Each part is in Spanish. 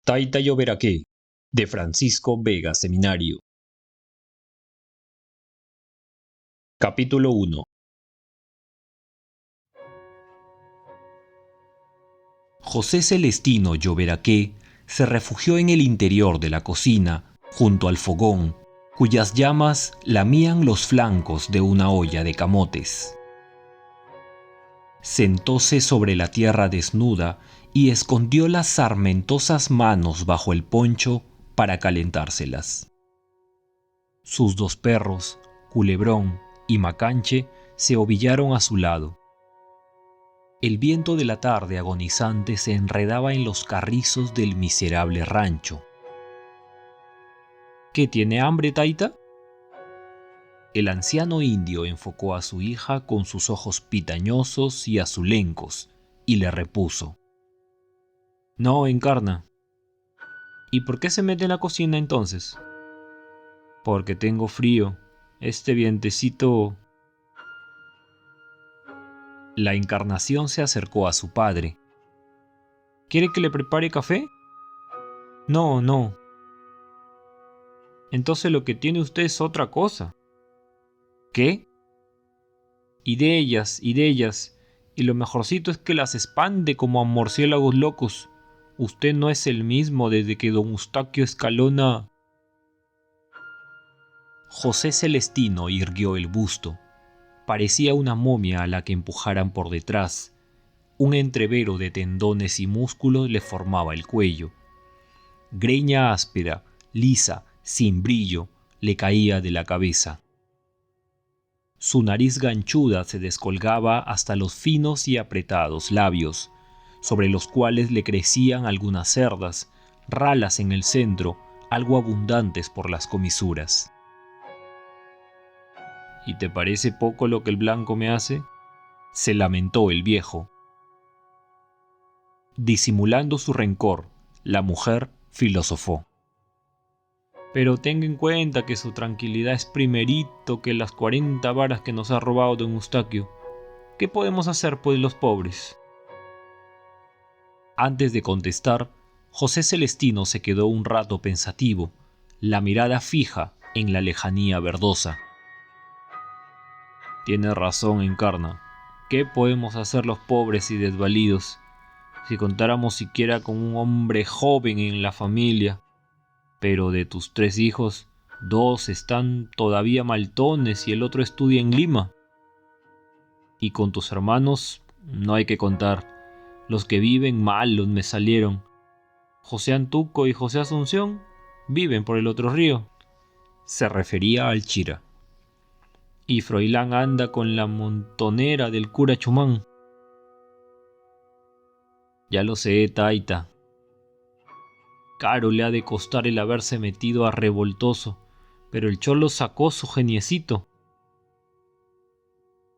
Taita Lloberaqué, de Francisco Vega Seminario. Capítulo 1. José Celestino Lloberaqué se refugió en el interior de la cocina, junto al fogón, cuyas llamas lamían los flancos de una olla de camotes. Sentóse sobre la tierra desnuda y escondió las sarmentosas manos bajo el poncho para calentárselas. Sus dos perros, Culebrón y Macanche, se ovillaron a su lado. El viento de la tarde agonizante se enredaba en los carrizos del miserable rancho. ¿Qué tiene hambre, Taita? El anciano indio enfocó a su hija con sus ojos pitañosos y azulencos y le repuso: No, Encarna. ¿Y por qué se mete en la cocina entonces? Porque tengo frío. Este vientecito... La Encarnación se acercó a su padre. ¿Quiere que le prepare café? No, no. Entonces lo que tiene usted es otra cosa. ¿Qué? Ideas. Y lo mejorcito es que las expande como a murciélagos locos. Usted no es el mismo desde que don Eustaquio Escalona... José Celestino irguió el busto. Parecía una momia a la que empujaran por detrás. Un entrevero de tendones y músculos le formaba el cuello. Greña áspera, lisa, sin brillo, le caía de la cabeza. Su nariz ganchuda se descolgaba hasta los finos y apretados labios, sobre los cuales le crecían algunas cerdas, ralas en el centro, algo abundantes por las comisuras. ¿Y te parece poco lo que el blanco me hace? Se lamentó el viejo. Disimulando su rencor, la mujer filosofó. Pero tenga en cuenta que su tranquilidad es primerito que las 40 varas que nos ha robado don Eustaquio. ¿Qué podemos hacer, pues, los pobres? Antes de contestar, José Celestino se quedó un rato pensativo, la mirada fija en la lejanía verdosa. Tiene razón, Encarna. ¿Qué podemos hacer los pobres y desvalidos? Si contáramos siquiera con un hombre joven en la familia. Pero de tus 3 hijos, 2 están todavía maltones y el otro estudia en Lima. Y con tus hermanos no hay que contar. Los que viven malos me salieron. José Antuco y José Asunción viven por el otro río. Se refería al Chira. Y Froilán anda con la montonera del cura Chumán. Ya lo sé, Taita. Caro le ha de costar el haberse metido a revoltoso, pero el cholo sacó su geniecito.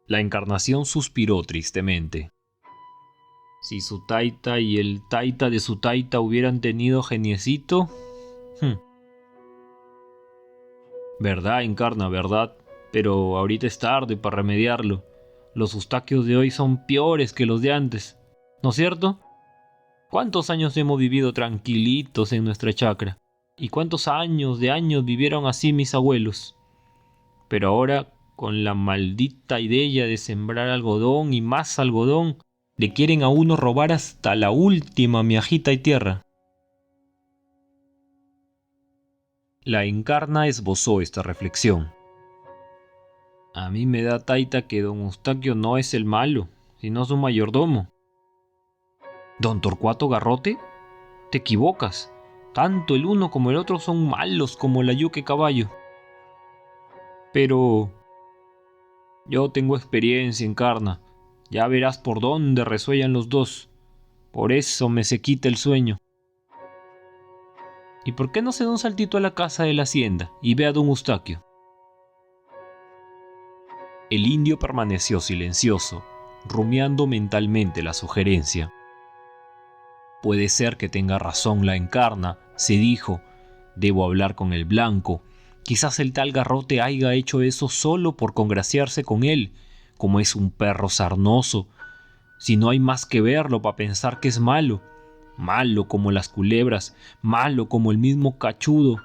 La Encarnación suspiró tristemente. Si su taita y el taita de su taita hubieran tenido geniecito... Verdad, Encarna, verdad, pero ahorita es tarde para remediarlo. Los Eustaquios de hoy son peores que los de antes, ¿no es cierto? ¿Cuántos años hemos vivido tranquilitos en nuestra chacra? ¿Y cuántos años vivieron así mis abuelos? Pero ahora, con la maldita idea de sembrar algodón y más algodón, le quieren a uno robar hasta la última miajita y tierra. La Encarna esbozó esta reflexión. A mí me da, Taita, que don Eustaquio no es el malo, sino su mayordomo. ¿Don Torcuato Garrote? Te equivocas. Tanto el uno como el otro son malos como la yuque caballo. Pero... yo tengo experiencia, Encarna. Ya verás por dónde resuellan los dos. Por eso me se quita el sueño. ¿Y por qué no se da un saltito a la casa de la hacienda y ve a don Eustaquio? El indio permaneció silencioso, rumiando mentalmente la sugerencia. Puede ser que tenga razón la Encarna, se dijo. Debo hablar con el blanco. Quizás el tal Garrote haya hecho eso solo por congraciarse con él, como es un perro sarnoso. Si no hay más que verlo para pensar que es malo. malo como las culebras, malo como el mismo cachudo.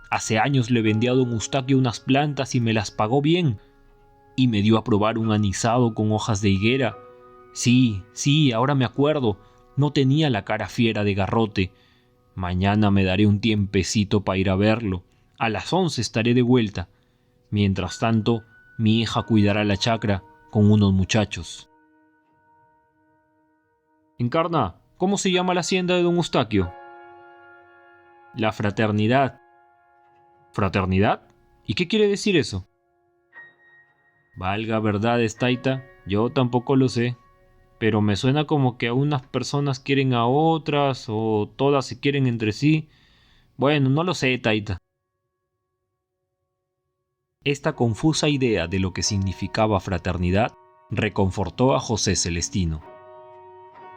Hace años le vendí a don Eustaquio unas plantas y me las pagó bien, y me dio a probar un anisado con hojas de higuera. Sí, ahora me acuerdo, no tenía la cara fiera de garrote. Mañana me daré un tiempecito para ir a verlo. A las 11 estaré de vuelta. Mientras tanto, mi hija cuidará la chacra con unos muchachos. Encarna, ¿cómo se llama la hacienda de don Eustaquio? La Fraternidad. ¿Fraternidad? ¿Y qué quiere decir eso? Valga verdades, Taita, yo tampoco lo sé. Pero me suena como que a unas personas quieren a otras o todas se quieren entre sí. Bueno, no lo sé, Taita. Esta confusa idea de lo que significaba fraternidad reconfortó a José Celestino.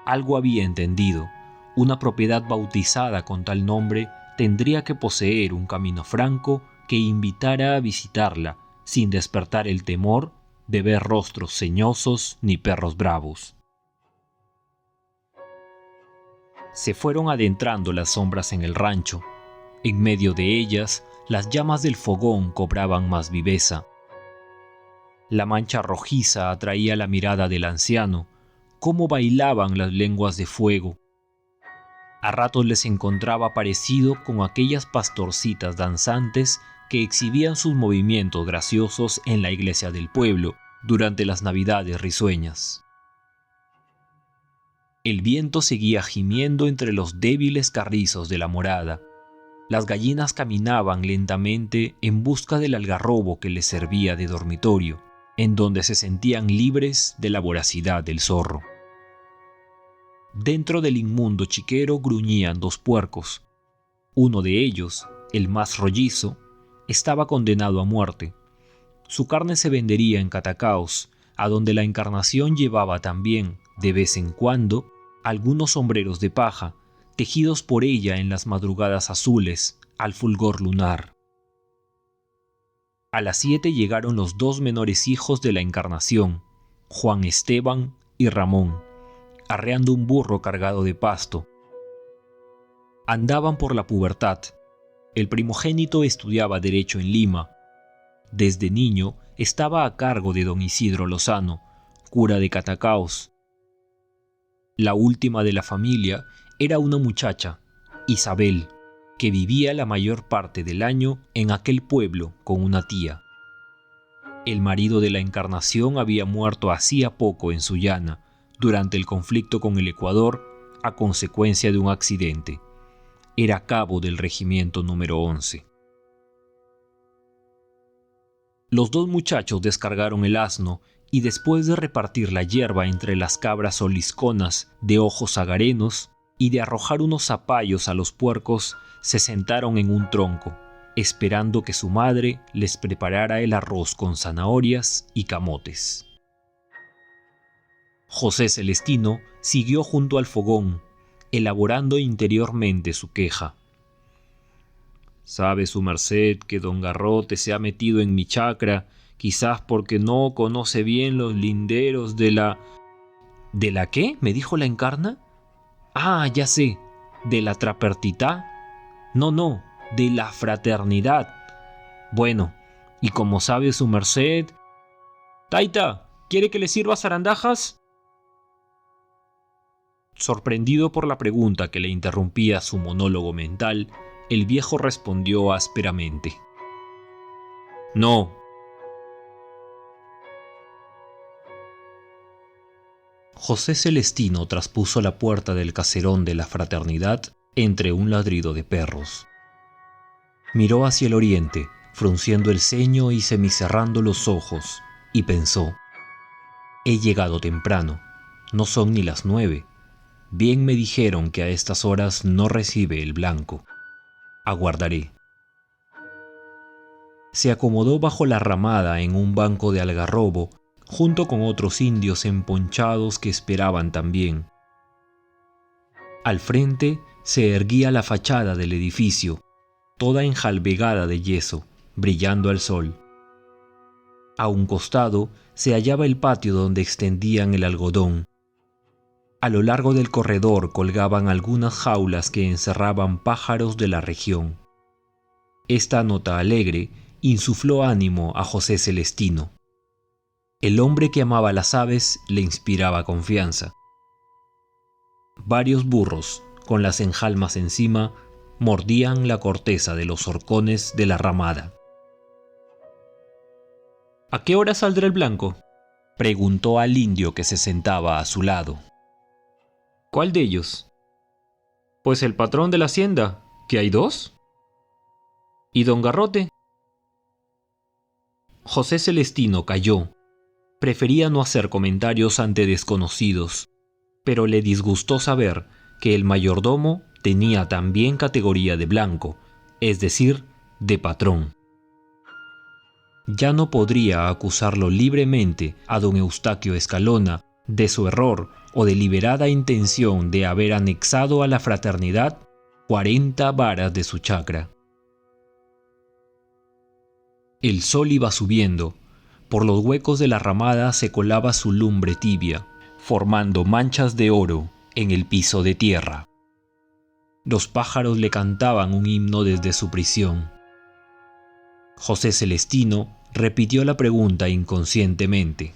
Algo había entendido. Una propiedad bautizada con tal nombre tendría que poseer un camino franco que invitara a visitarla sin despertar el temor de ver rostros ceñosos ni perros bravos. Se fueron adentrando las sombras en el rancho. En medio de ellas, las llamas del fogón cobraban más viveza. La mancha rojiza atraía la mirada del anciano. Cómo bailaban las lenguas de fuego. A ratos les encontraba parecido con aquellas pastorcitas danzantes que exhibían sus movimientos graciosos en la iglesia del pueblo durante las navidades risueñas. El viento seguía gimiendo entre los débiles carrizos de la morada. Las gallinas caminaban lentamente en busca del algarrobo que les servía de dormitorio, en donde se sentían libres de la voracidad del zorro. Dentro del inmundo chiquero gruñían dos puercos. Uno de ellos, el más rollizo, estaba condenado a muerte. Su carne se vendería en Catacaos, a donde la Encarnación llevaba también, de vez en cuando, algunos sombreros de paja, tejidos por ella en las madrugadas azules, al fulgor lunar. A las 7 llegaron los dos menores hijos de la Encarnación, Juan Esteban y Ramón, arreando un burro cargado de pasto. Andaban por la pubertad. El primogénito estudiaba Derecho en Lima. Desde niño estaba a cargo de don Isidro Lozano, cura de Catacaos. La última de la familia era una muchacha, Isabel, que vivía la mayor parte del año en aquel pueblo con una tía. El marido de la Encarnación había muerto hacía poco en Sullana, durante el conflicto con el Ecuador, a consecuencia de un accidente. Era cabo del regimiento número 11. Los dos muchachos descargaron el asno y después de repartir la hierba entre las cabras olisconas de ojos agarenos y de arrojar unos zapallos a los puercos, se sentaron en un tronco, esperando que su madre les preparara el arroz con zanahorias y camotes. José Celestino siguió junto al fogón, elaborando interiormente su queja. «Sabe su merced que don Garrote se ha metido en mi chacra, quizás porque no conoce bien los linderos de la...» «¿De la qué?», me dijo la Encarna. «Ah, ya sé, ¿de la trapertitá?» No, de la fraternidad. Bueno, y como sabe su merced... «Taita, ¿quiere que le sirva zarandajas?» Sorprendido por la pregunta que le interrumpía su monólogo mental, el viejo respondió ásperamente: «No». José Celestino traspuso la puerta del caserón de la fraternidad entre un ladrido de perros. Miró hacia el oriente, frunciendo el ceño y semicerrando los ojos, y pensó: «He llegado temprano, no son ni las 9. Bien me dijeron que a estas horas no recibe el blanco. Aguardaré». Se acomodó bajo la ramada en un banco de algarrobo, junto con otros indios emponchados que esperaban también. Al frente se erguía la fachada del edificio, toda enjalbegada de yeso, brillando al sol. A un costado se hallaba el patio donde extendían el algodón. A lo largo del corredor colgaban algunas jaulas que encerraban pájaros de la región. Esta nota alegre insufló ánimo a José Celestino. El hombre que amaba las aves le inspiraba confianza. Varios burros, con las enjalmas encima, mordían la corteza de los horcones de la ramada. ¿A qué hora saldrá el blanco?, preguntó al indio que se sentaba a su lado. ¿Cuál de ellos? Pues el patrón de la hacienda, que hay dos. ¿Y don Garrote? José Celestino calló. Prefería no hacer comentarios ante desconocidos, pero le disgustó saber que el mayordomo tenía también categoría de blanco, es decir, de patrón. Ya no podría acusarlo libremente a don Eustaquio Escalona de su error o deliberada intención de haber anexado a la fraternidad 40 varas de su chacra. El sol iba subiendo. Por los huecos de la ramada se colaba su lumbre tibia, formando manchas de oro en el piso de tierra. Los pájaros le cantaban un himno desde su prisión. José Celestino repitió la pregunta inconscientemente.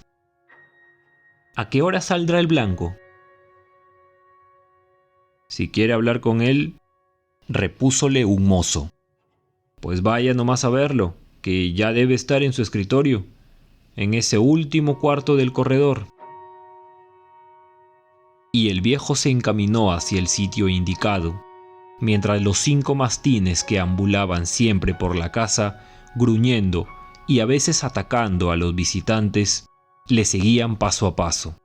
¿A qué hora saldrá el blanco? Si quiere hablar con él, repúsole un mozo. Pues vaya nomás a verlo, que ya debe estar en su escritorio, en ese último cuarto del corredor. Y el viejo se encaminó hacia el sitio indicado, mientras los 5 mastines que ambulaban siempre por la casa, gruñendo y a veces atacando a los visitantes, le seguían paso a paso.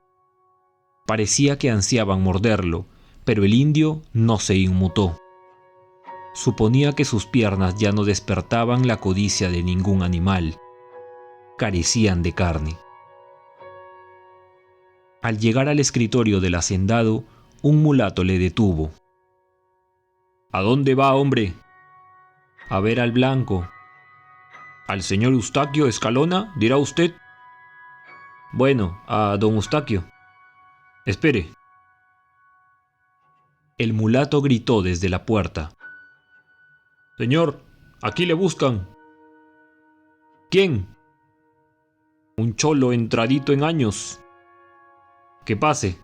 Parecía que ansiaban morderlo, pero el indio no se inmutó. Suponía que sus piernas ya no despertaban la codicia de ningún animal. Carecían de carne. Al llegar al escritorio del hacendado, un mulato le detuvo. ¿A dónde va, hombre? A ver al blanco. ¿Al señor Eustaquio Escalona, dirá usted? Bueno, a don Eustaquio. Espere. El mulato gritó desde la puerta. Señor, aquí le buscan. ¿Quién? Un cholo entradito en años. Que pase.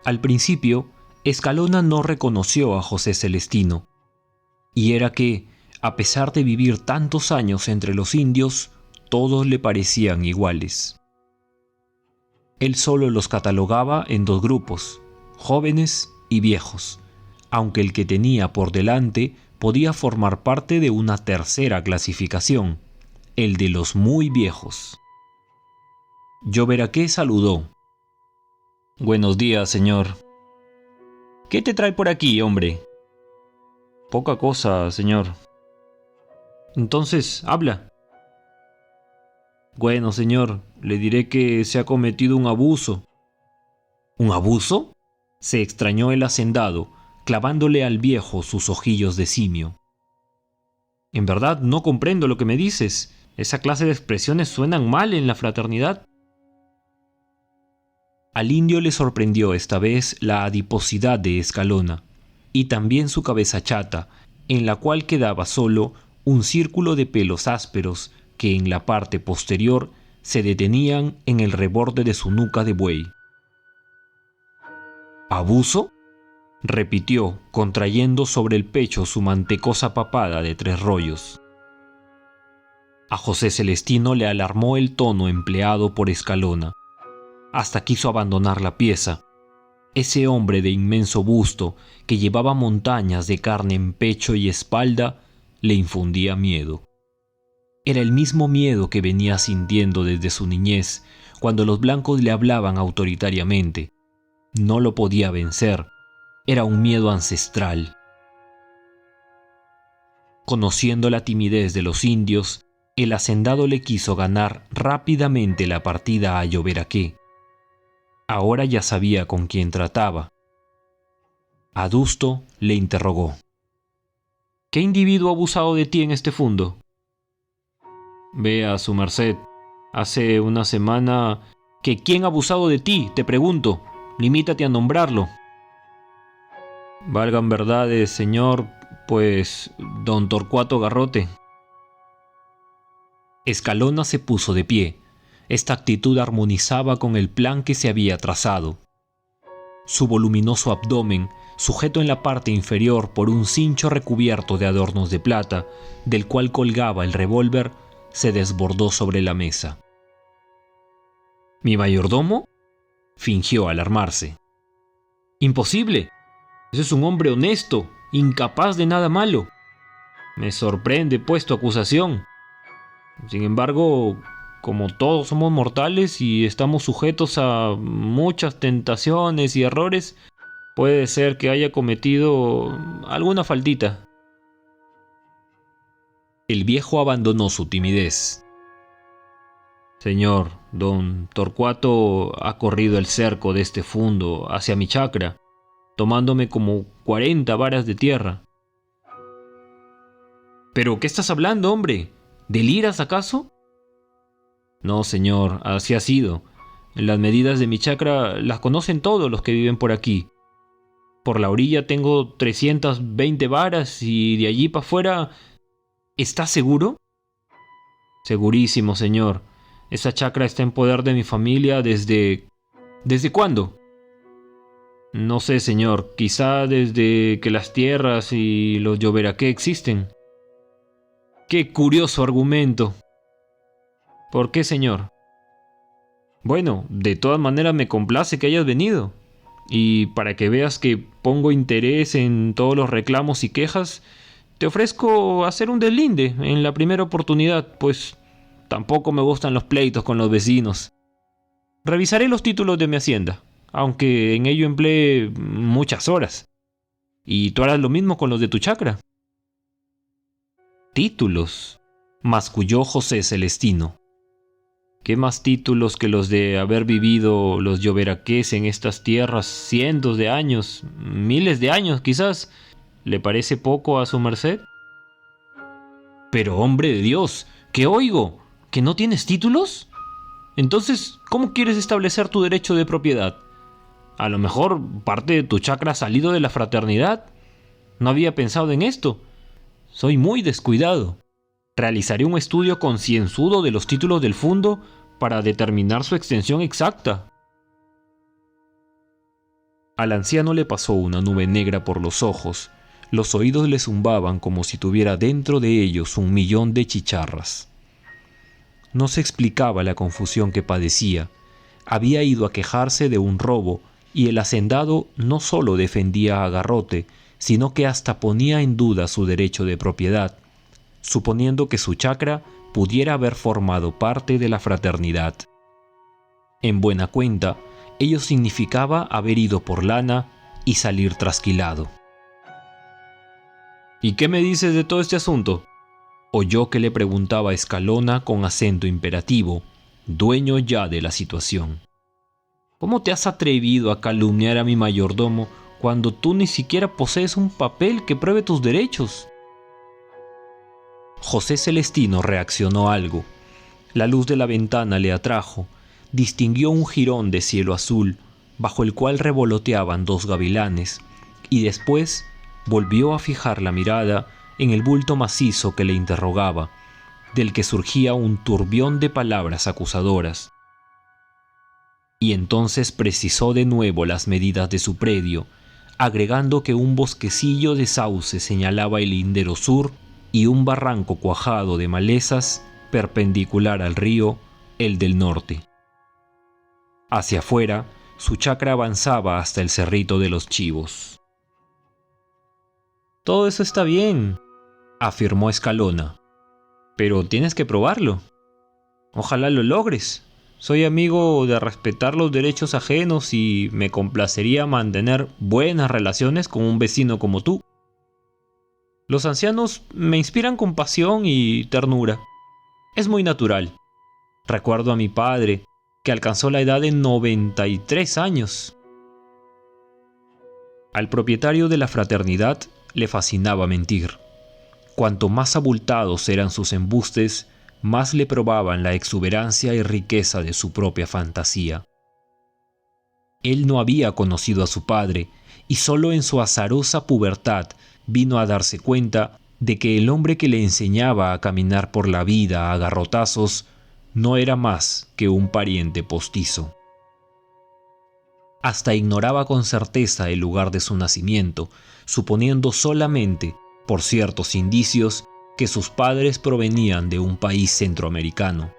Al principio, Escalona no reconoció a José Celestino. Y era que, a pesar de vivir tantos años entre los indios, todos le parecían iguales. Él solo los catalogaba en 2 grupos, jóvenes y viejos, aunque el que tenía por delante podía formar parte de una tercera clasificación, el de los muy viejos. Lloveraqué saludó. Buenos días, señor. ¿Qué te trae por aquí, hombre? Poca cosa, señor. Entonces, habla. Bueno, señor, le diré que se ha cometido un abuso. ¿Un abuso?, se extrañó el hacendado, clavándole al viejo sus ojillos de simio. En verdad no comprendo lo que me dices. Esa clase de expresiones suenan mal en la fraternidad. Al indio le sorprendió esta vez la adiposidad de Escalona, y también su cabeza chata, en la cual quedaba solo un círculo de pelos ásperos que en la parte posterior se detenían en el reborde de su nuca de buey. ¿Abuso?, repitió, contrayendo sobre el pecho su mantecosa papada de 3 rollos. A José Celestino le alarmó el tono empleado por Escalona. Hasta quiso abandonar la pieza. Ese hombre de inmenso busto, que llevaba montañas de carne en pecho y espalda, le infundía miedo. Era el mismo miedo que venía sintiendo desde su niñez, cuando los blancos le hablaban autoritariamente. No lo podía vencer. Era un miedo ancestral. Conociendo la timidez de los indios, el hacendado le quiso ganar rápidamente la partida a Lloveraqué. Ahora ya sabía con quién trataba. Adusto le interrogó. ¿Qué individuo ha abusado de ti en este fundo? Vea, su merced, hace una semana ¿Que quién ha abusado de ti? Te pregunto. Limítate a nombrarlo. Valgan verdades, señor, pues don Torcuato Garrote. Escalona se puso de pie. Esta actitud armonizaba con el plan que se había trazado. Su voluminoso abdomen, sujeto en la parte inferior por un cincho recubierto de adornos de plata, del cual colgaba el revólver, se desbordó sobre la mesa. ¿Mi mayordomo? Fingió alarmarse. ¡Imposible! Ese es un hombre honesto, incapaz de nada malo. Me sorprende, pues, tu acusación. Sin embargo, como todos somos mortales y estamos sujetos a muchas tentaciones y errores, puede ser que haya cometido alguna faldita. El viejo abandonó su timidez. Señor, don Torcuato ha corrido el cerco de este fundo hacia mi chacra, tomándome como 40 varas de tierra. ¿Pero qué estás hablando, hombre? ¿Deliras acaso? No, señor, así ha sido. Las medidas de mi chacra las conocen todos los que viven por aquí. Por la orilla tengo 320 varas y de allí para afuera... ¿Estás seguro? Segurísimo, señor. Esa chacra está en poder de mi familia desde... ¿Desde cuándo? No sé, señor. Quizá desde que las tierras y los Lloberaqué existen. ¡Qué curioso argumento! ¿Por qué, señor? Bueno, de todas maneras me complace que hayas venido. Y para que veas que pongo interés en todos los reclamos y quejas, te ofrezco hacer un deslinde en la primera oportunidad, pues tampoco me gustan los pleitos con los vecinos. Revisaré los títulos de mi hacienda, aunque en ello emplee muchas horas. Y tú harás lo mismo con los de tu chacra. ¿Títulos? Masculló José Celestino. ¿Qué más títulos que los de haber vivido los Lloberaqués en estas tierras cientos de años, miles de años quizás? ¿Le parece poco a su merced? Pero hombre de Dios, ¿qué oigo? ¿Que no tienes títulos? Entonces, ¿cómo quieres establecer tu derecho de propiedad? A lo mejor parte de tu chacra ha salido de la fraternidad. No había pensado en esto. Soy muy descuidado. Realizaré un estudio concienzudo de los títulos del fundo para determinar su extensión exacta. Al anciano le pasó una nube negra por los ojos. Los oídos le zumbaban como si tuviera dentro de ellos 1.000.000 de chicharras. No se explicaba la confusión que padecía. Había ido a quejarse de un robo y el hacendado no solo defendía a Garrote, sino que hasta ponía en duda su derecho de propiedad, suponiendo que su chacra pudiera haber formado parte de la fraternidad. En buena cuenta, ello significaba haber ido por lana y salir trasquilado. ¿Y qué me dices de todo este asunto? Oyó que le preguntaba Escalona con acento imperativo, dueño ya de la situación. ¿Cómo te has atrevido a calumniar a mi mayordomo cuando tú ni siquiera posees un papel que pruebe tus derechos? José Celestino reaccionó algo. La luz de la ventana le atrajo. Distinguió un jirón de cielo azul, bajo el cual revoloteaban 2 gavilanes, y después volvió a fijar la mirada en el bulto macizo que le interrogaba, del que surgía un turbión de palabras acusadoras. Y entonces precisó de nuevo las medidas de su predio, agregando que un bosquecillo de sauce señalaba el lindero sur y un barranco cuajado de malezas, perpendicular al río, el del norte. Hacia afuera, su chacra avanzaba hasta el cerrito de los Chivos. Todo eso está bien, afirmó Escalona, pero tienes que probarlo. Ojalá lo logres. Soy amigo de respetar los derechos ajenos y me complacería mantener buenas relaciones con un vecino como tú. Los ancianos me inspiran compasión y ternura. Es muy natural. Recuerdo a mi padre, que alcanzó la edad de 93 años. Al propietario de la fraternidad le fascinaba mentir. Cuanto más abultados eran sus embustes, más le probaban la exuberancia y riqueza de su propia fantasía. Él no había conocido a su padre, y solo en su azarosa pubertad vino a darse cuenta de que el hombre que le enseñaba a caminar por la vida a garrotazos no era más que un pariente postizo. Hasta ignoraba con certeza el lugar de su nacimiento, suponiendo solamente, por ciertos indicios, que sus padres provenían de un país centroamericano.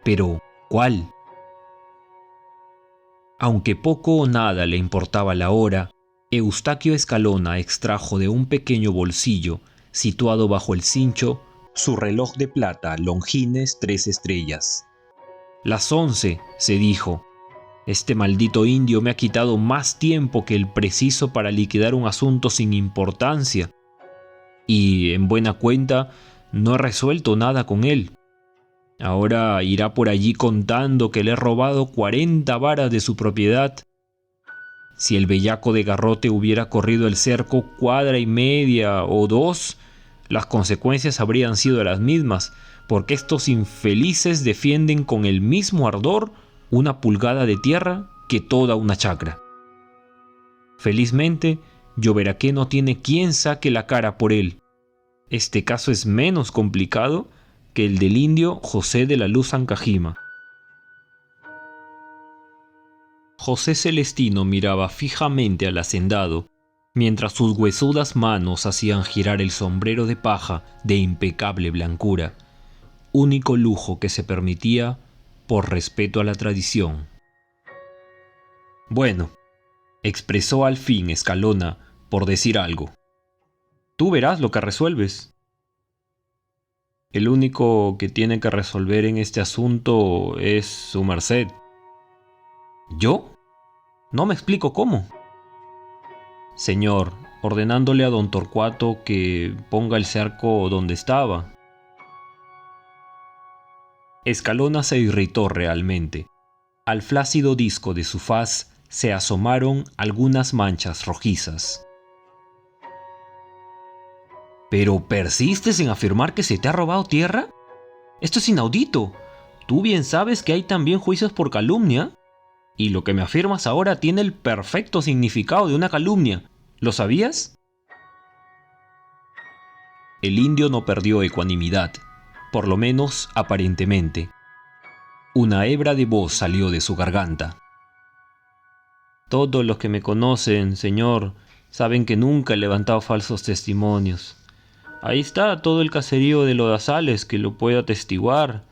Pero, ¿cuál? Aunque poco o nada le importaba la hora, Eustaquio Escalona extrajo de un pequeño bolsillo, situado bajo el cincho, su reloj de plata Longines 3 estrellas. «Las 11», se dijo. «Este maldito indio me ha quitado más tiempo que el preciso para liquidar un asunto sin importancia. Y, en buena cuenta, no he resuelto nada con él. Ahora irá por allí contando que le he robado 40 varas de su propiedad. Si el bellaco de garrote hubiera corrido el cerco cuadra y media o 2, las consecuencias habrían sido las mismas, porque estos infelices defienden con el mismo ardor una pulgada de tierra que toda una chacra. Felizmente, Lloberaqué no tiene quien saque la cara por él. Este caso es menos complicado que el del indio José de la Luz Ancajima». José Celestino miraba fijamente al hacendado, mientras sus huesudas manos hacían girar el sombrero de paja de impecable blancura, único lujo que se permitía por respeto a la tradición. «Bueno», expresó al fin Escalona, por decir algo, «tú verás lo que resuelves». «El único que tiene que resolver en este asunto es su merced». «¿Yo? No me explico cómo». «Señor, ordenándole a don Torcuato que ponga el cerco donde estaba». Escalona se irritó realmente. Al flácido disco de su faz se asomaron algunas manchas rojizas. «¿Pero persistes en afirmar que se te ha robado tierra? Esto es inaudito. Tú bien sabes que hay también juicios por calumnia. Y lo que me afirmas ahora tiene el perfecto significado de una calumnia. ¿Lo sabías?». El indio no perdió ecuanimidad, por lo menos aparentemente. Una hebra de voz salió de su garganta. «Todos los que me conocen, señor, saben que nunca he levantado falsos testimonios. Ahí está todo el caserío de Lodazales que lo puede atestiguar.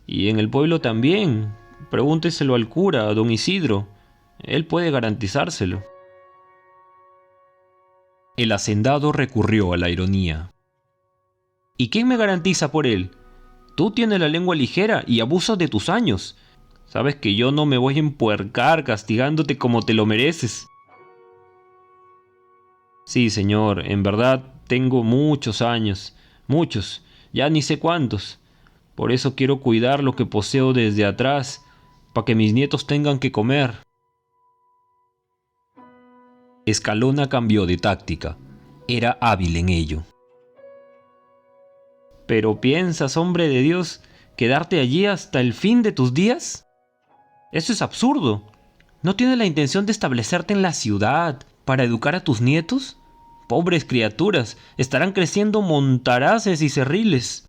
Y en el pueblo también. Pregúnteselo al cura, a don Isidro. Él puede garantizárselo». El hacendado recurrió a la ironía. «¿Y quién me garantiza por él? Tú tienes la lengua ligera y abusas de tus años. Sabes que yo no me voy a empuercar castigándote como te lo mereces». «Sí, señor, en verdad tengo muchos años, muchos, ya ni sé cuántos. Por eso quiero cuidar lo que poseo desde atrás, para que mis nietos tengan que comer». Escalona cambió de táctica. Era hábil en ello. «¿Pero piensas, hombre de Dios, quedarte allí hasta el fin de tus días? Eso es absurdo. ¿No tienes la intención de establecerte en la ciudad para educar a tus nietos? Pobres criaturas, estarán creciendo montaraces y cerriles».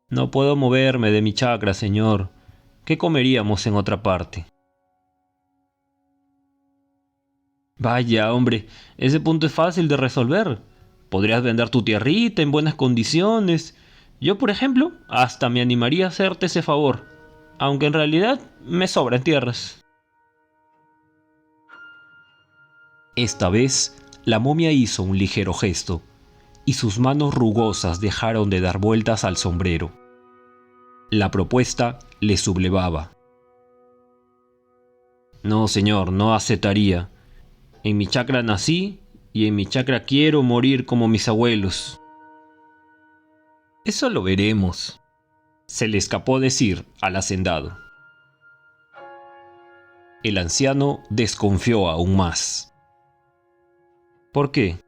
«No puedo moverme de mi chacra, señor. ¿Qué comeríamos en otra parte?». «Vaya, hombre, ese punto es fácil de resolver. Podrías vender tu tierrita en buenas condiciones. Yo, por ejemplo, hasta me animaría a hacerte ese favor, aunque en realidad me sobran tierras». Esta vez, la momia hizo un ligero gesto, y sus manos rugosas dejaron de dar vueltas al sombrero. La propuesta le sublevaba. «No, señor, no aceptaría. En mi chacra nací y en mi chacra quiero morir como mis abuelos». «Eso lo veremos», se le escapó decir al hacendado. El anciano desconfió aún más. «¿Por qué?».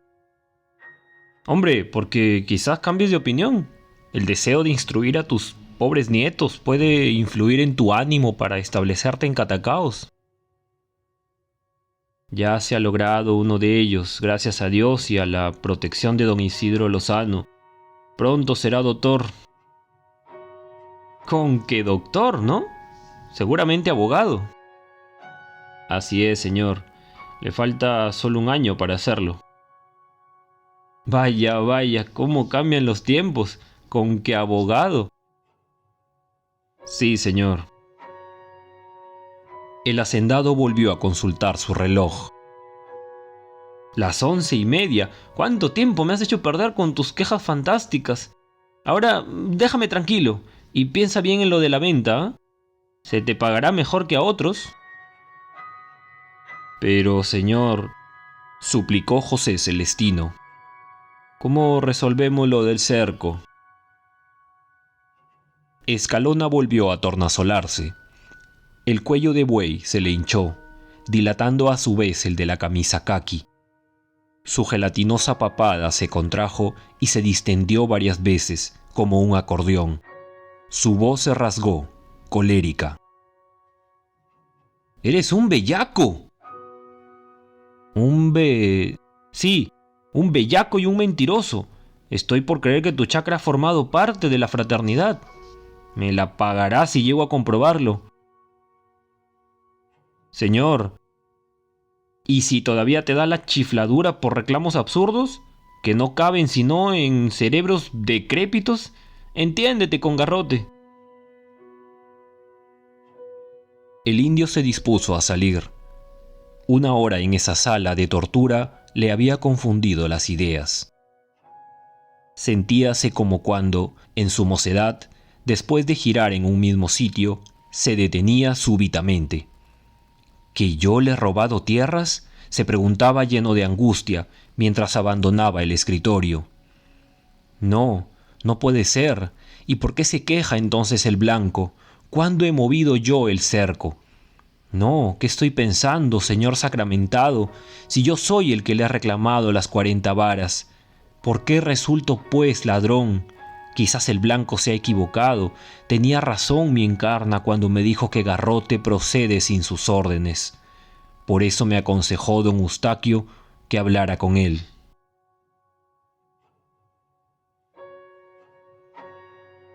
«Hombre, porque quizás cambies de opinión. El deseo de instruir a tus pobres nietos puede influir en tu ánimo para establecerte en Catacaos. Ya se ha logrado uno de ellos, gracias a Dios y a la protección de don Isidro Lozano. Pronto será doctor. ¿Con qué doctor, no? Seguramente abogado. Así es, señor. Le falta solo un año para hacerlo. Vaya, vaya, cómo cambian los tiempos. ¿Con qué abogado? Sí, señor. El hacendado volvió a consultar su reloj. Las 11:30. ¿Cuánto tiempo me has hecho perder con tus quejas fantásticas? Ahora, déjame tranquilo y piensa bien en lo de la venta, ¿eh? Se te pagará mejor que a otros. Pero, señor, suplicó José Celestino, ¿cómo resolvemos lo del cerco? Escalona volvió a tornasolarse. El cuello de buey se le hinchó, dilatando a su vez el de la camisa caqui. Su gelatinosa papada se contrajo y se distendió varias veces, como un acordeón. Su voz se rasgó, colérica. ¡Eres un bellaco! Sí, un bellaco y un mentiroso. Estoy por creer que tu chacra ha formado parte de la fraternidad. Me la pagarás si llego a comprobarlo. Señor, ¿y si todavía te da la chifladura por reclamos absurdos, que no caben sino en cerebros decrépitos? Entiéndete con garrote. El indio se dispuso a salir. Una hora en esa sala de tortura le había confundido las ideas. Sentíase como cuando, en su mocedad, después de girar en un mismo sitio, se detenía súbitamente. ¿Que yo le he robado tierras?, se preguntaba lleno de angustia mientras abandonaba el escritorio. No, no puede ser. ¿Y por qué se queja entonces el blanco? ¿Cuándo he movido yo el cerco? No, ¿qué estoy pensando, señor sacramentado, si yo soy el que le ha reclamado las 40 varas? ¿Por qué resulto, pues, ladrón? Quizás el blanco se ha equivocado. Tenía razón mi encarna cuando me dijo que Garrote procede sin sus órdenes. Por eso me aconsejó don Eustaquio que hablara con él.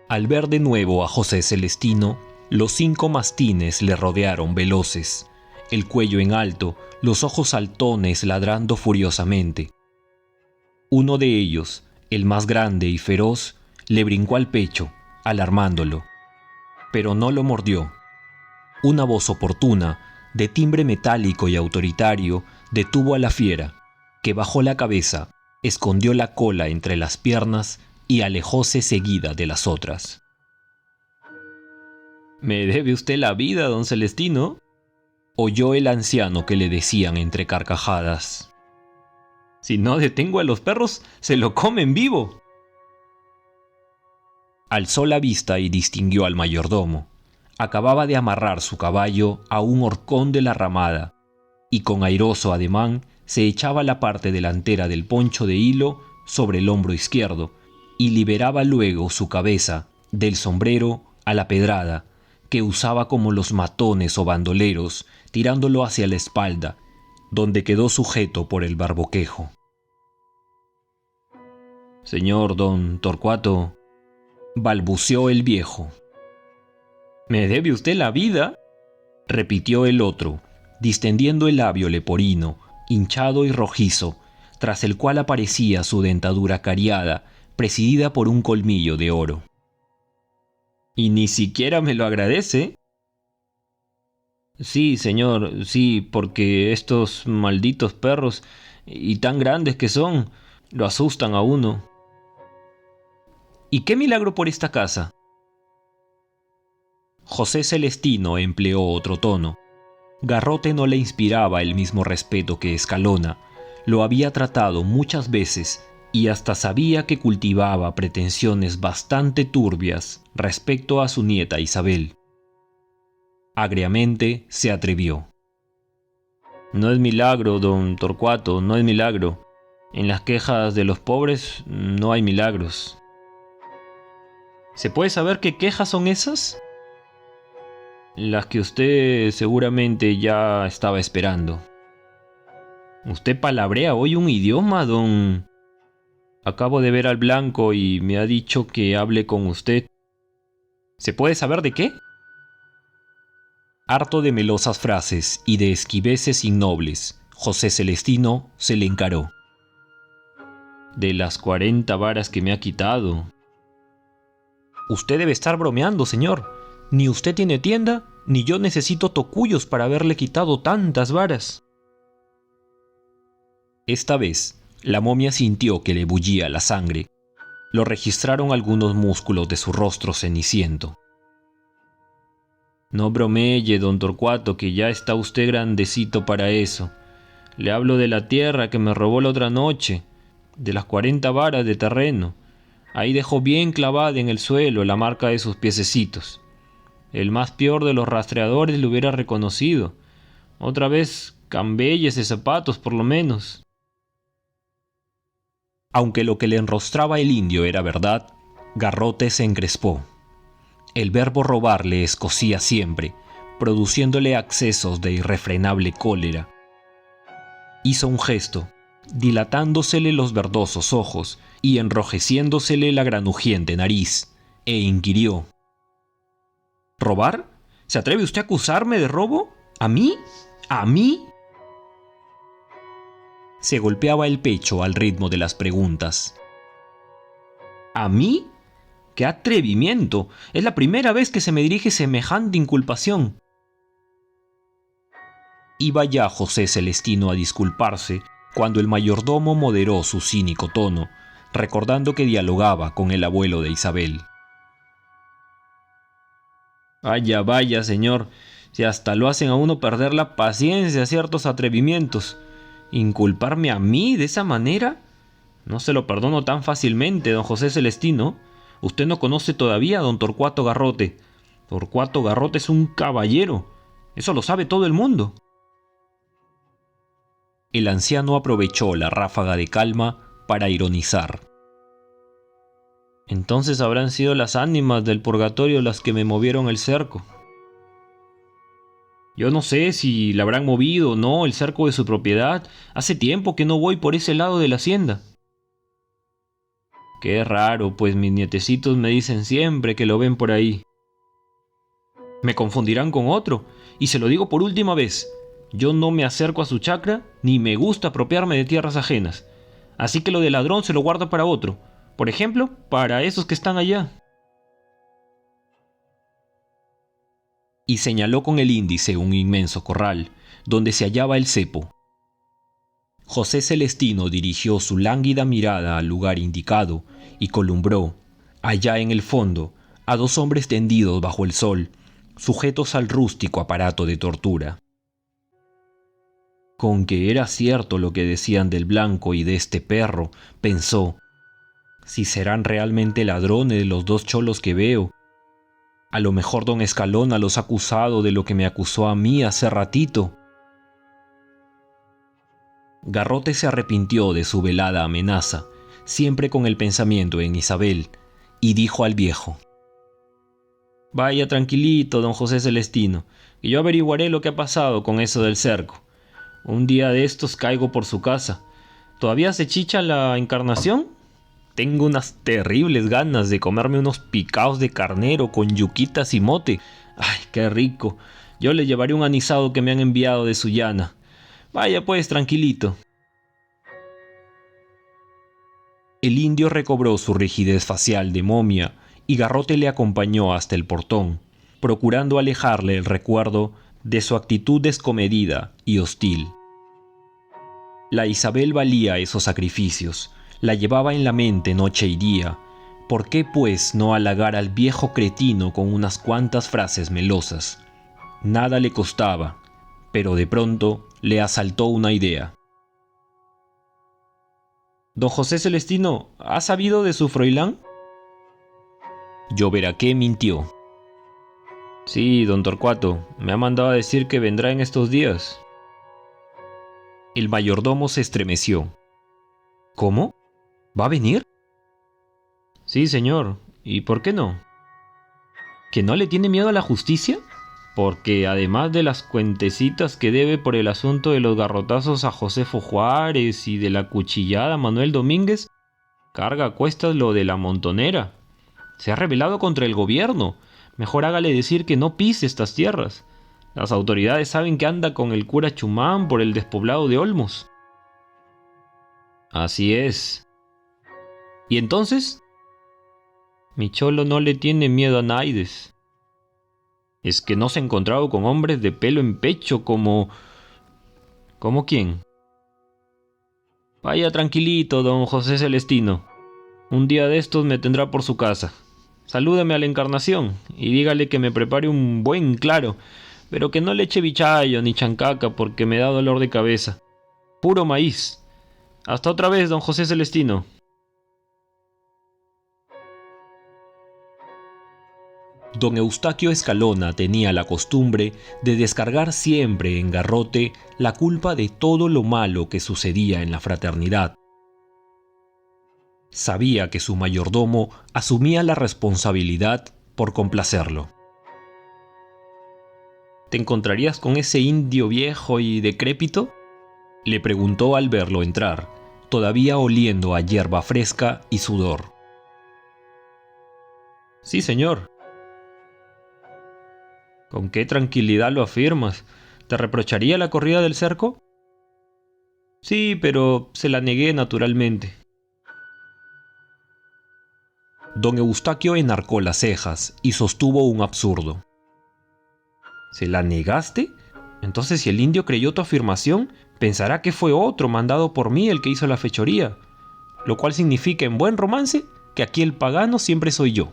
Al ver de nuevo a José Celestino, los 5 mastines le rodearon veloces, el cuello en alto, los ojos saltones ladrando furiosamente. Uno de ellos, el más grande y feroz, le brincó al pecho, alarmándolo. Pero no lo mordió. Una voz oportuna, de timbre metálico y autoritario, detuvo a la fiera, que bajó la cabeza, escondió la cola entre las piernas y alejóse seguida de las otras. «¿Me debe usted la vida, don Celestino?», oyó el anciano que le decían entre carcajadas. «Si no detengo a los perros, se lo comen vivo». Alzó la vista y distinguió al mayordomo. Acababa de amarrar su caballo a un horcón de la ramada, y con airoso ademán se echaba la parte delantera del poncho de hilo sobre el hombro izquierdo, y liberaba luego su cabeza del sombrero a la pedrada, que usaba como los matones o bandoleros, tirándolo hacia la espalda, donde quedó sujeto por el barboquejo. «Señor don Torcuato», balbuceó el viejo. «¿Me debe usted la vida?», repitió el otro, distendiendo el labio leporino, hinchado y rojizo, tras el cual aparecía su dentadura cariada, presidida por un colmillo de oro. «¿Y ni siquiera me lo agradece?». «Sí, señor, sí, porque estos malditos perros, y tan grandes que son, lo asustan a uno». «¿Y qué milagro por esta casa?». José Celestino empleó otro tono. Garrote no le inspiraba el mismo respeto que Escalona. Lo había tratado muchas veces y hasta sabía que cultivaba pretensiones bastante turbias respecto a su nieta Isabel. Agriamente se atrevió. «No es milagro, don Torcuato, no es milagro. En las quejas de los pobres no hay milagros». ¿Se puede saber qué quejas son esas? Las que usted seguramente ya estaba esperando. ¿Usted palabrea hoy un idioma, don? Acabo de ver al blanco y me ha dicho que hable con usted. ¿Se puede saber de qué? Harto de melosas frases y de esquiveces innobles, José Celestino se le encaró. De las 40 varas que me ha quitado. Usted debe estar bromeando, señor. Ni usted tiene tienda, ni yo necesito tocuyos para haberle quitado tantas varas. Esta vez, la momia sintió que le bullía la sangre. Lo registraron algunos músculos de su rostro ceniciento. No bromeye, don Torcuato, que ya está usted grandecito para eso. Le hablo de la tierra que me robó la otra noche, de las 40 varas de terreno. Ahí dejó bien clavada en el suelo la marca de sus piececitos. El más peor de los rastreadores lo hubiera reconocido. Otra vez, cambelles de zapatos por lo menos. Aunque lo que le enrostraba el indio era verdad, Garrote se encrespó. El verbo robar le escocía siempre, produciéndole accesos de irrefrenable cólera. Hizo un gesto, dilatándosele los verdosos ojos y enrojeciéndosele la granujiente nariz, e inquirió: ¿robar? ¿Se atreve usted a acusarme de robo? ¿A mí? ¿A mí? Se golpeaba el pecho al ritmo de las preguntas. ¿A mí? ¡Qué atrevimiento! Es la primera vez que se me dirige semejante inculpación. Iba ya José Celestino a disculparse cuando el mayordomo moderó su cínico tono, recordando que dialogaba con el abuelo de Isabel. Vaya, vaya, señor, si hasta lo hacen a uno perder la paciencia a ciertos atrevimientos. ¿Inculparme a mí de esa manera? No se lo perdono tan fácilmente, don José Celestino. Usted no conoce todavía a don Torcuato Garrote. Torcuato Garrote es un caballero. Eso lo sabe todo el mundo. El anciano aprovechó la ráfaga de calma para ironizar. Entonces habrán sido las ánimas del purgatorio las que me movieron el cerco. Yo no sé si le habrán movido o no el cerco de su propiedad. Hace tiempo que no voy por ese lado de la hacienda. Qué raro, pues mis nietecitos me dicen siempre que lo ven por ahí. Me confundirán con otro, y se lo digo por última vez. Yo no me acerco a su chacra, ni me gusta apropiarme de tierras ajenas. Así que lo de ladrón se lo guardo para otro. Por ejemplo, para esos que están allá. Y señaló con el índice un inmenso corral, donde se hallaba el cepo. José Celestino dirigió su lánguida mirada al lugar indicado y columbró, allá en el fondo, a dos hombres tendidos bajo el sol, sujetos al rústico aparato de tortura. Con que era cierto lo que decían del blanco y de este perro, pensó, si serán realmente ladrones de los dos cholos que veo. A lo mejor don Escalona los ha acusado de lo que me acusó a mí hace ratito. Garrote se arrepintió de su velada amenaza, siempre con el pensamiento en Isabel, y dijo al viejo: Vaya tranquilito, don José Celestino, que yo averiguaré lo que ha pasado con eso del cerco. Un día de estos caigo por su casa. ¿Todavía se chicha la Encarnación? Tengo unas terribles ganas de comerme unos picaos de carnero con yuquitas y mote. ¡Ay, qué rico! Yo le llevaré un anisado que me han enviado de Sullana. Vaya pues, tranquilito. El indio recobró su rigidez facial de momia y Garrote le acompañó hasta el portón, procurando alejarle el recuerdo de su actitud descomedida y hostil. La Isabel valía esos sacrificios, la llevaba en la mente noche y día. ¿Por qué, pues, no halagar al viejo cretino con unas cuantas frases melosas? Nada le costaba, pero de pronto le asaltó una idea. Don José Celestino, ¿ha sabido de su froilán? Lloberaqué mintió. Sí, don Torcuato, me ha mandado a decir que vendrá en estos días. El mayordomo se estremeció. ¿Cómo? ¿Va a venir? Sí, señor. ¿Y por qué no? ¿Que no le tiene miedo a la justicia? Porque además de las cuentecitas que debe por el asunto de los garrotazos a Josefo Juárez y de la cuchillada a Manuel Domínguez, carga a cuestas lo de la Montonera. Se ha rebelado contra el gobierno. Mejor hágale decir que no pise estas tierras. Las autoridades saben que anda con el cura Chumán por el despoblado de Olmos. Así es. ¿Y entonces? Mi cholo no le tiene miedo a Naides. Es que no se ha encontrado con hombres de pelo en pecho como... ¿Cómo quién? Vaya tranquilito, don José Celestino. Un día de estos me tendrá por su casa. Salúdame a la Encarnación y dígale que me prepare un buen claro, pero que no le eche bichayo ni chancaca porque me da dolor de cabeza. Puro maíz. Hasta otra vez, don José Celestino. Don Eustaquio Escalona tenía la costumbre de descargar siempre en Garrote la culpa de todo lo malo que sucedía en la fraternidad. Sabía que su mayordomo asumía la responsabilidad por complacerlo. ¿Te encontrarías con ese indio viejo y decrépito?, le preguntó al verlo entrar, todavía oliendo a hierba fresca y sudor. Sí, señor. ¿Con qué tranquilidad lo afirmas? ¿Te reprocharía la corrida del cerco? Sí, pero se la negué naturalmente. Don Eustaquio enarcó las cejas y sostuvo un absurdo. ¿Se la negaste? Entonces, si el indio creyó tu afirmación, pensará que fue otro mandado por mí el que hizo la fechoría, lo cual significa en buen romance que aquí el pagano siempre soy yo.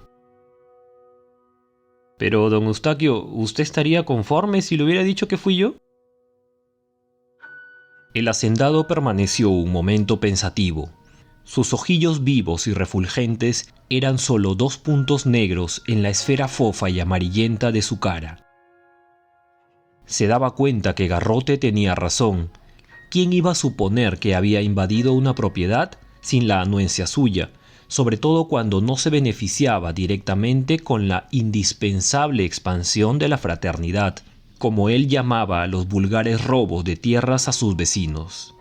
Pero, don Eustaquio, ¿usted estaría conforme si le hubiera dicho que fui yo? El hacendado permaneció un momento pensativo. Sus ojillos vivos y refulgentes eran solo 2 puntos negros en la esfera fofa y amarillenta de su cara. Se daba cuenta que Garrote tenía razón. ¿Quién iba a suponer que había invadido una propiedad sin la anuencia suya, sobre todo cuando no se beneficiaba directamente con la indispensable expansión de la fraternidad, como él llamaba a los vulgares robos de tierras a sus vecinos?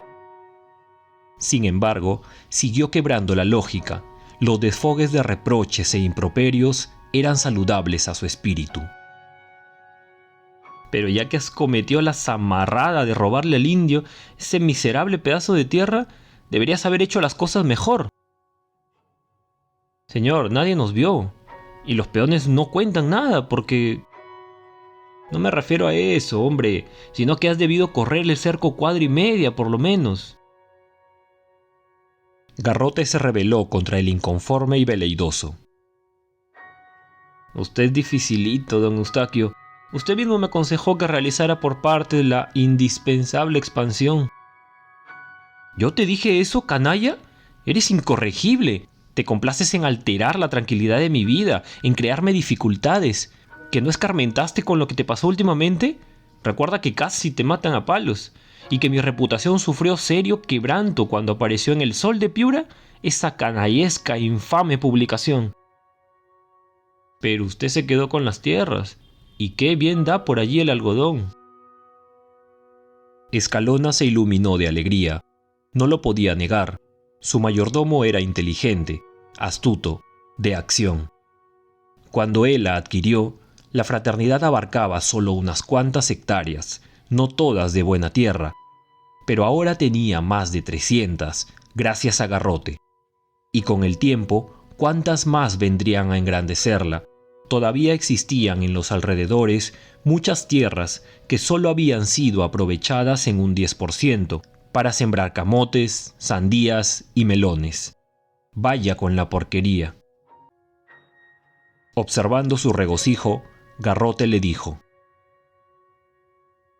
Sin embargo, siguió quebrando la lógica. Los desfogues de reproches e improperios eran saludables a su espíritu. Pero ya que has cometido la zamarrada de robarle al indio ese miserable pedazo de tierra, deberías haber hecho las cosas mejor. Señor, nadie nos vio, y los peones no cuentan nada porque... No me refiero a eso, hombre, sino que has debido correrle el cerco 1,5 cuadras por lo menos. Garrote se rebeló contra el inconforme y veleidoso. Usted es dificilito, don Eustaquio. Usted mismo me aconsejó que realizara por parte la indispensable expansión. ¿Yo te dije eso, canalla? Eres incorregible. Te complaces en alterar la tranquilidad de mi vida, en crearme dificultades. ¿Que no escarmentaste con lo que te pasó últimamente? Recuerda que casi te matan a palos, y que mi reputación sufrió serio quebranto cuando apareció en El Sol de Piura esa canallesca e infame publicación. Pero usted se quedó con las tierras, y qué bien da por allí el algodón. Escalona se iluminó de alegría. No lo podía negar. Su mayordomo era inteligente, astuto, de acción. Cuando él la adquirió, la fraternidad abarcaba solo unas cuantas hectáreas, no todas de buena tierra, pero ahora tenía más de 300, gracias a Garrote. Y con el tiempo, ¿cuántas más vendrían a engrandecerla? Todavía existían en los alrededores muchas tierras que solo habían sido aprovechadas en un 10% para sembrar camotes, sandías y melones. Vaya con la porquería. Observando su regocijo, Garrote le dijo: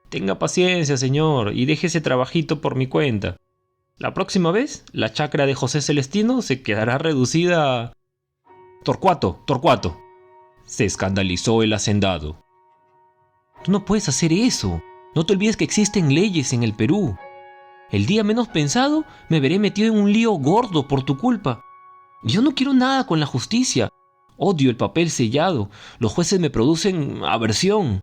Tenga paciencia, señor, y deje ese trabajito por mi cuenta. La próxima vez, la chacra de José Celestino se quedará reducida a... Torcuato, Torcuato. Se escandalizó el hacendado. Tú no puedes hacer eso. No te olvides que existen leyes en el Perú. El día menos pensado me veré metido en un lío gordo por tu culpa. Yo no quiero nada con la justicia. Odio el papel sellado. Los jueces me producen aversión.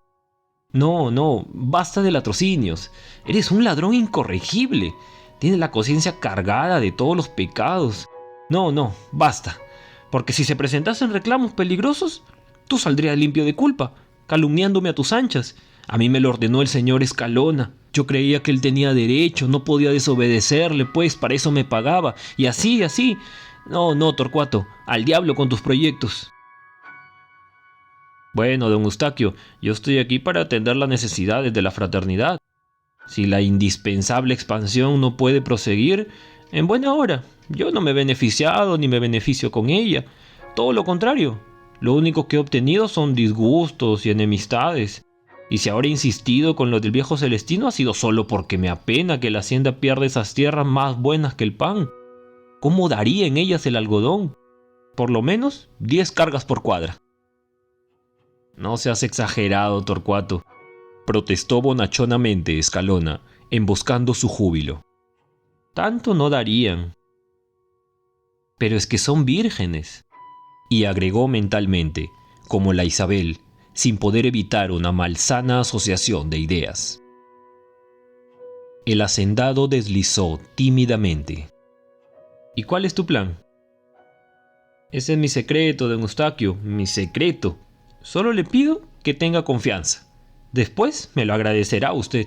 No, no, basta de latrocinios. Eres un ladrón incorregible. Tienes la conciencia cargada de todos los pecados. No, no, basta. Porque si se presentasen reclamos peligrosos, tú saldrías limpio de culpa, calumniándome a tus anchas. A mí me lo ordenó el señor Escalona. Yo creía que él tenía derecho, no podía desobedecerle, pues para eso me pagaba. Y así, así. No, no, Torcuato, al diablo con tus proyectos. Bueno, don Eustaquio, yo estoy aquí para atender las necesidades de la fraternidad. Si la indispensable expansión no puede proseguir, en buena hora. Yo no me he beneficiado ni me beneficio con ella. Todo lo contrario. Lo único que he obtenido son disgustos y enemistades. Y si ahora he insistido con lo del viejo Celestino ha sido solo porque me apena que la hacienda pierda esas tierras más buenas que el pan. ¿Cómo daría en ellas el algodón? Por lo menos 10 cargas por cuadra. No seas exagerado, Torcuato, protestó bonachonamente Escalona, emboscando su júbilo. Tanto no darían. Pero es que son vírgenes. Y agregó mentalmente, como la Isabel, sin poder evitar una malsana asociación de ideas. El hacendado deslizó tímidamente. ¿Y cuál es tu plan? Ese es mi secreto, don Eustaquio, mi secreto. Solo le pido que tenga confianza. Después me lo agradecerá usted.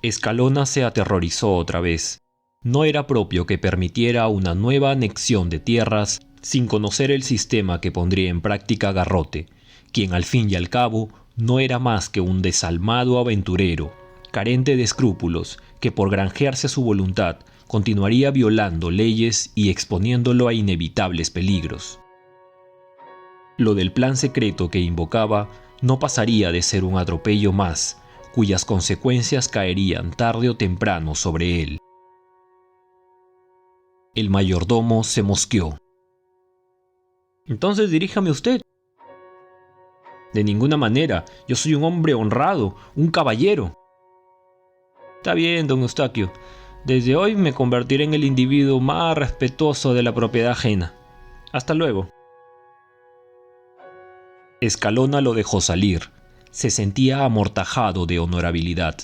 Escalona se aterrorizó otra vez. No era propio que permitiera una nueva anexión de tierras sin conocer el sistema que pondría en práctica Garrote, quien al fin y al cabo no era más que un desalmado aventurero, carente de escrúpulos, que por granjearse a su voluntad continuaría violando leyes y exponiéndolo a inevitables peligros. Lo del plan secreto que invocaba no pasaría de ser un atropello más, cuyas consecuencias caerían tarde o temprano sobre él. El mayordomo se mosqueó. Entonces diríjame usted. De ninguna manera, yo soy un hombre honrado, un caballero. Está bien, don Eustaquio. Desde hoy me convertiré en el individuo más respetuoso de la propiedad ajena. Hasta luego. Escalona lo dejó salir. Se sentía amortajado de honorabilidad.